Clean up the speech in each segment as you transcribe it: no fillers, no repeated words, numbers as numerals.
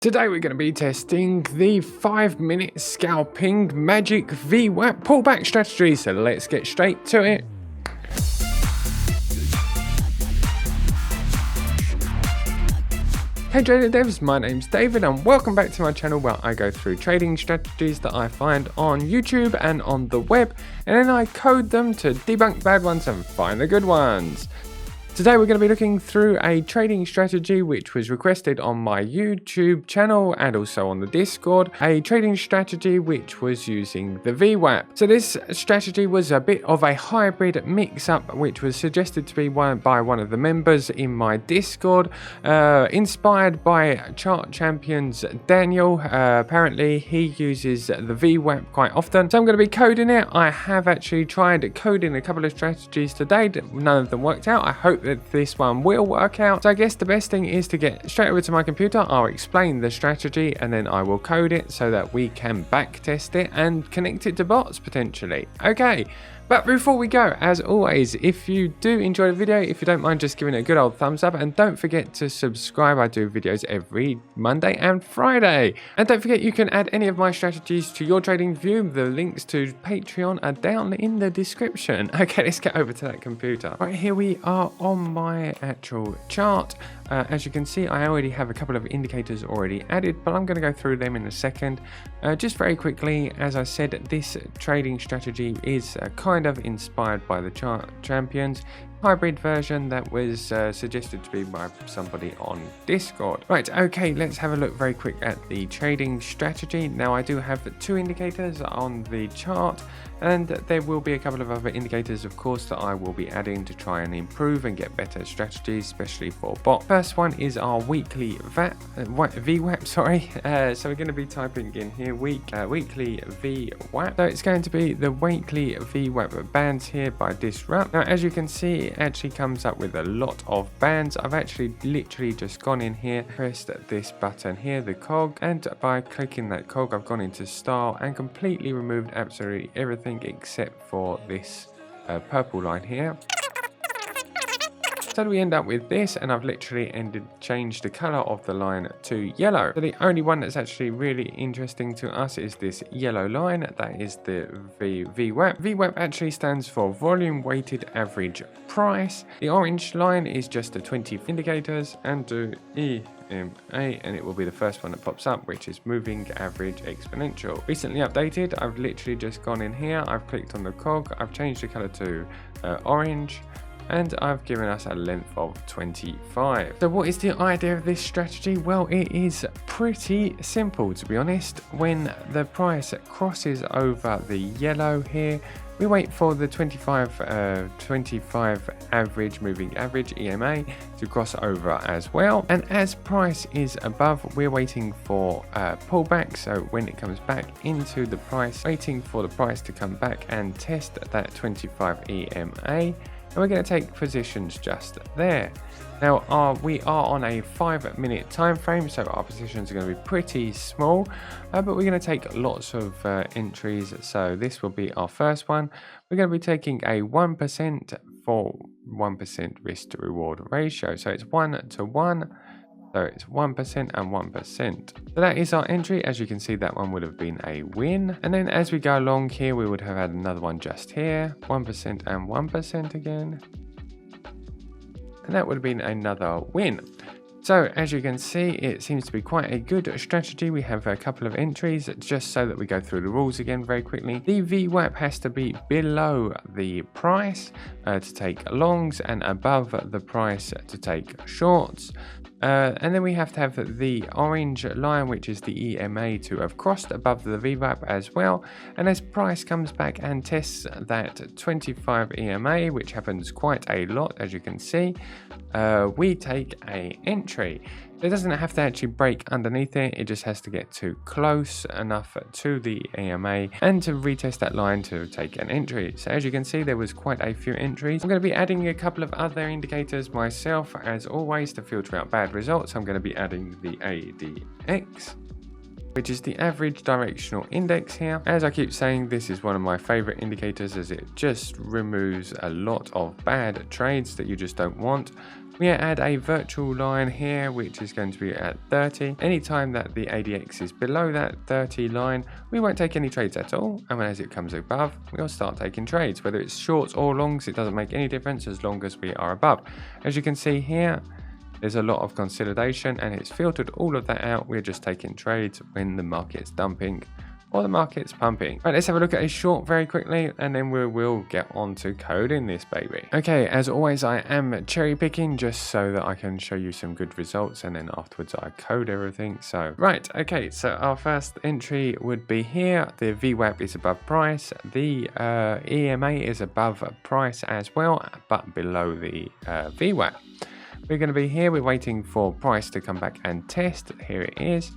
Today we're going to be testing the 5-minute scalping magic Vwap pullback strategy, so let's get straight to it. Hey trader devs, my name's David and welcome back to my channel where I go through trading strategies that I find on YouTube and on the web, and then I code them to debunk bad ones and find the good ones. Today we're going to be looking through a trading strategy which was requested on my YouTube channel and also on the Discord, a trading strategy which was using the Vwap. So this strategy was a bit of a hybrid mix-up which was suggested to be by one of the members in my Discord, inspired by chart champions Daniel. Apparently he uses the Vwap quite often, so I'm going to be coding it. I have actually tried coding a couple of strategies today, none of them worked out. I hope that this one will work out. So I guess the best thing is to get straight over to my computer. I'll explain the strategy and then I will code it so that we can back test it and connect it to bots potentially. Okay. But before we go, as always, if you do enjoy the video, if you don't mind just giving it a good old thumbs up, and don't forget to subscribe. I do videos every Monday and Friday. And don't forget you can add any of my strategies to your trading view. The links to Patreon are down in the description. Okay, let's get over to that computer. Right, here we are on my actual chart. As you can see, I already have a couple of indicators already added, but I'm going to go through them in a second. Just very quickly, as I said, this trading strategy is kind of inspired by the chart champions hybrid version that was suggested to be by somebody on Discord. Right, okay, let's have a look very quick at the trading strategy. Now I do have 2 indicators on the chart, and there will be a couple of other indicators of course that I will be adding to try and improve and get better strategies, especially for bot. First one is our weekly Vwap, sorry. So we're going to be typing in here weekly Vwap. So it's going to be the weekly Vwap bands here by Disrupt. Now as you can see, it actually comes up with a lot of bands. I've actually literally just gone in here, pressed this button here, the cog, and by clicking that cog I've gone into style and completely removed absolutely everything except for this purple line here. So we end up with this, and I've literally changed the color of the line to yellow. So the only one that's actually really interesting to us is this yellow line. That is the Vwap. Vwap actually stands for volume weighted average price. The orange line is just the 20 indicators, and do EMA, and it will be the first one that pops up, which is moving average exponential. Recently updated. I've literally just gone in here, I've clicked on the cog, I've changed the color to orange, and I've given us a length of 25. So what is the idea of this strategy? Well, it is pretty simple, to be honest. When the price crosses over the yellow here, we wait for the 25 average moving average EMA to cross over as well, and as price is above, we're waiting for pullback. So when it comes back into the price, waiting for the price to come back and test that 25 EMA, and we're going to take positions just there. Now we are on a 5-minute time frame, so our positions are going to be pretty small, but we're going to take lots of entries. So this will be our first one. We're going to be taking a 1% for 1% risk to reward ratio, so it's 1 to 1. So it's 1% and 1%. So that is our entry. As you can see, that one would have been a win. And then as we go along here, we would have had another one just here, 1% and 1% again. And that would have been another win. So as you can see, it seems to be quite a good strategy. We have a couple of entries just so that we go through the rules again very quickly. The Vwap has to be below the price to take longs and above the price to take shorts. And then we have to have the orange line, which is the EMA, to have crossed above the Vwap as well. And as price comes back and tests that 25 EMA, which happens quite a lot, as you can see, we take a entry. It doesn't have to actually break underneath it, it just has to get too close enough to the EMA and to retest that line to take an entry. So as you can see, there was quite a few entries. I'm going to be adding a couple of other indicators myself, as always, to filter out bad results. I'm going to be adding the ADX. which is the average directional index here. As I keep saying, this is one of my favorite indicators as it just removes a lot of bad trades that you just don't want. We add a virtual line here, which is going to be at 30. Anytime that the ADX is below that 30 line, we won't take any trades at all. And as it comes above, we'll start taking trades. Whether it's shorts or longs, it doesn't make any difference as long as we are above. As you can see here, there's a lot of consolidation and it's filtered all of that out. We're just taking trades when the market's dumping or the market's pumping. Right, let's have a look at a short very quickly and then we will get on to coding this baby. Okay, as always, I am cherry picking just so that I can show you some good results and then afterwards I code everything. So, right, okay, so our first entry would be here. The Vwap is above price. The EMA is above price as well, but below the Vwap. We're going to be here, we're waiting for price to come back and test. Here it is.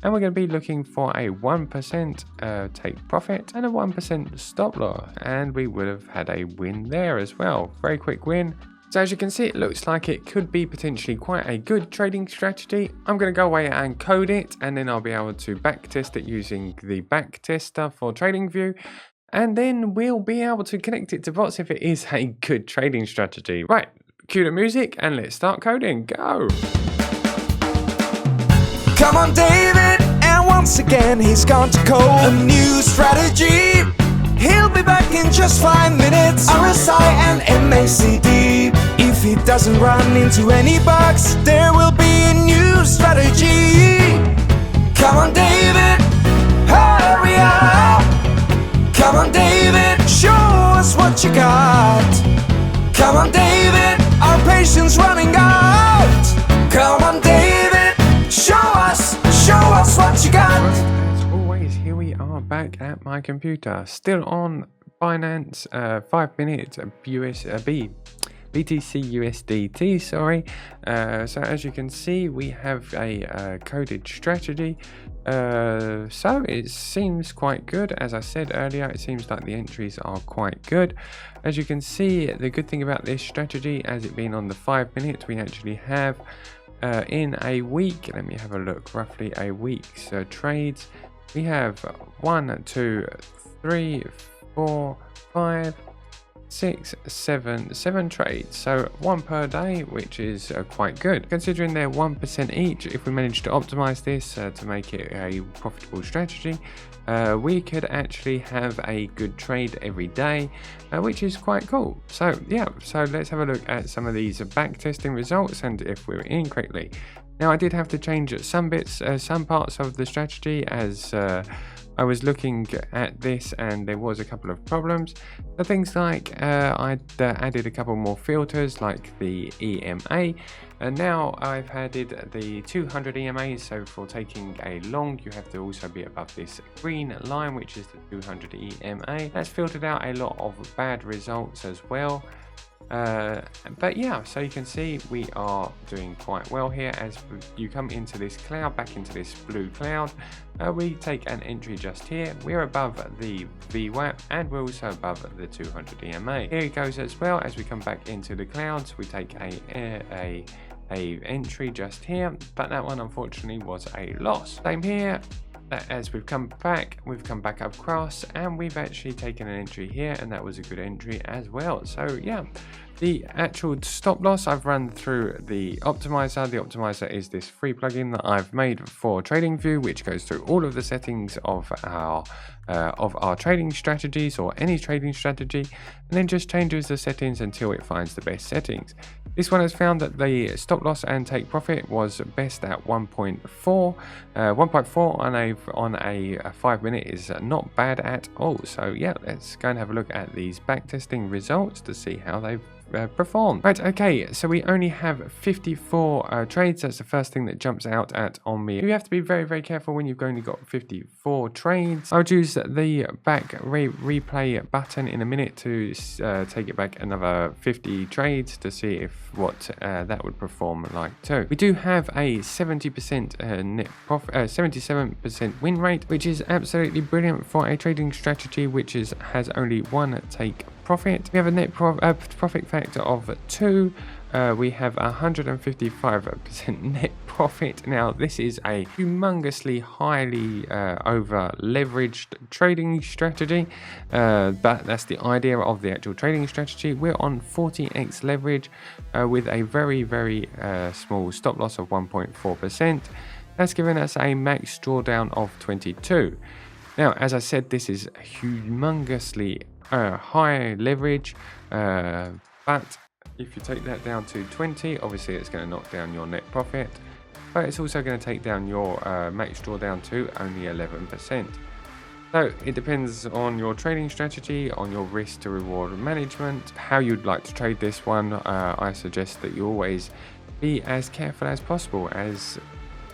And we're going to be looking for a 1% take profit and a 1% stop loss. And we would have had a win there as well. Very quick win. So as you can see, it looks like it could be potentially quite a good trading strategy. I'm going to go away and code it and then I'll be able to back test it using the back tester for TradingView. And then we'll be able to connect it to bots if it is a good trading strategy. Right. Cue the music and let's start coding. Go! Come on, David, and once again he's gone to code a new strategy. He'll be back in just 5 minutes. RSI and MACD. If he doesn't run into any bugs, there will be a new strategy. Come on, David, hurry up. Come on, David, show us what you got. Come on, David, our patience running out. Come on, David, show us what you got. As always, here we are back at my computer, still on Binance 5 minute BTC USDT, sorry. So as you can see, we have a coded strategy. So it seems quite good. As I said earlier, it seems like the entries are quite good. As you can see, the good thing about this strategy, as it being on the 5 minutes, we actually have in a week, let me have a look, roughly a week's trades. We have 1, 2, 3, 4, 5, 6, 7 trades, so 1 per day, which is quite good considering they're 1% each. If we manage to optimize this to make it a profitable strategy, we could actually have a good trade every day, which is quite cool. So yeah, so let's have a look at some of these back testing results and if we're in correctly. Now I did have to change some bits, some parts of the strategy as I was looking at this and there was a couple of problems. So things like I added a couple more filters like the EMA, and now I've added the 200 EMA. So for taking a long, you have to also be above this green line, which is the 200 EMA. That's filtered out a lot of bad results as well. But yeah, so you can see we are doing quite well here. As you come into this cloud, back into this blue cloud, we take an entry just here. We're above the Vwap and we're also above the 200 EMA. Here it goes as well. As we come back into the clouds, we take a entry just here, but that one unfortunately was a loss. Same here. As we've come back across and we've actually taken an entry here, and that was a good entry as well. So yeah, the actual stop loss, I've run through the optimizer. The optimizer is this free plugin that I've made for TradingView, which goes through all of the settings of our trading strategies or any trading strategy, and then just changes the settings until it finds the best settings. This one has found that the stop loss and take profit was best at 1.4. 1.4 on a 5 minute is not bad at all. So yeah, let's go and have a look at these backtesting results to see how they've performed. Right, okay, so we only have 54 trades. That's the first thing that jumps out on me. You have to be very, very careful when you've only got 54 trades. I would use the back replay button in a minute to take it back another 50 trades to see if what that would perform like too. We do have a 70% net profit, 77% win rate, which is absolutely brilliant for a trading strategy which has only one take profit. We have a net profit factor of 2. we have 155% net profit. Now, this is a humongously highly over leveraged trading strategy, but that's the idea of the actual trading strategy. We're on 40x leverage with a very small stop loss of 1.4%. That's given us a max drawdown of 22. Now, as I said, this is humongously high leverage, but if you take that down to 20, obviously it's going to knock down your net profit, but it's also going to take down your max drawdown to only 11%. So it depends on your trading strategy, on your risk to reward management, how you'd like to trade this one. I suggest that you always be as careful as possible, as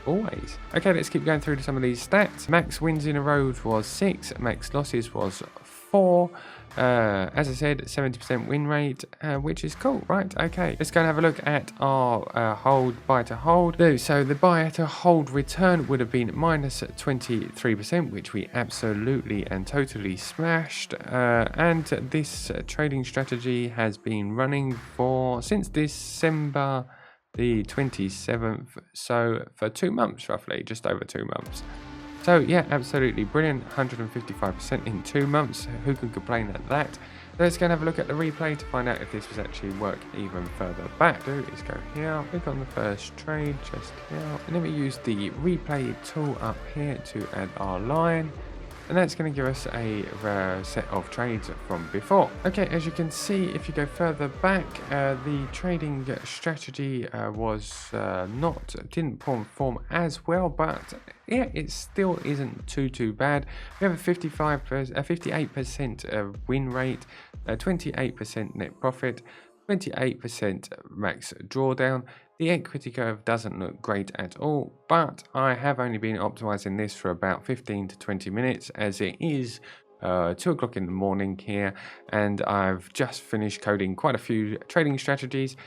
always. Okay, let's keep going through some of these stats. Max wins in a row was 6, max losses was 4. As I said, 70% win rate, which is cool, right? Okay, let's go and have a look at our buy to hold. So the buy to hold return would have been minus 23%, which we absolutely and totally smashed. And this trading strategy has been running since December the 27th, so for 2 months roughly, just over 2 months. So yeah, absolutely brilliant, 155% in 2 months. Who can complain at that? Let's go and have a look at the replay to find out if this was actually work even further back. Do is go here, click on the first trade just here, and then we use the replay tool up here to add our line. And that's going to give us a set of trades from before. Okay, as you can see, if you go further back, the trading strategy didn't perform as well, but yeah, it still isn't too bad. We have a 58% win rate, 28% net profit, 28% max drawdown. The equity curve doesn't look great at all, but I have only been optimizing this for about 15 to 20 minutes as it is 2 o'clock in the morning here, and I've just finished coding quite a few trading strategies.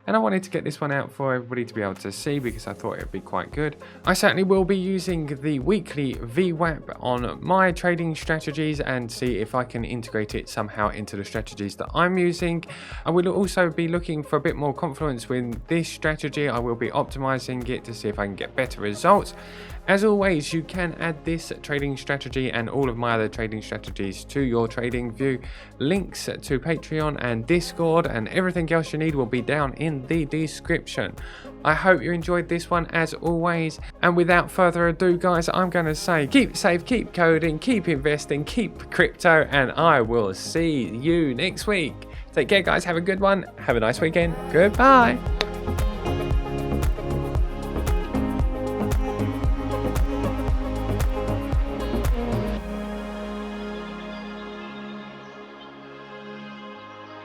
And I wanted to get this one out for everybody to be able to see because I thought it would be quite good. I certainly will be using the weekly VWAP on my trading strategies and see if I can integrate it somehow into the strategies that I'm using. I will also be looking for a bit more confluence with this strategy. I will be optimizing it to see if I can get better results. As always, you can add this trading strategy and all of my other trading strategies to your trading view. Links to Patreon and Discord and everything else you need will be down in the description. I hope you enjoyed this one as always. And without further ado, guys, I'm going to say keep safe, keep coding, keep investing, keep crypto, and I will see you next week. Take care, guys. Have a good one. Have a nice weekend. Goodbye.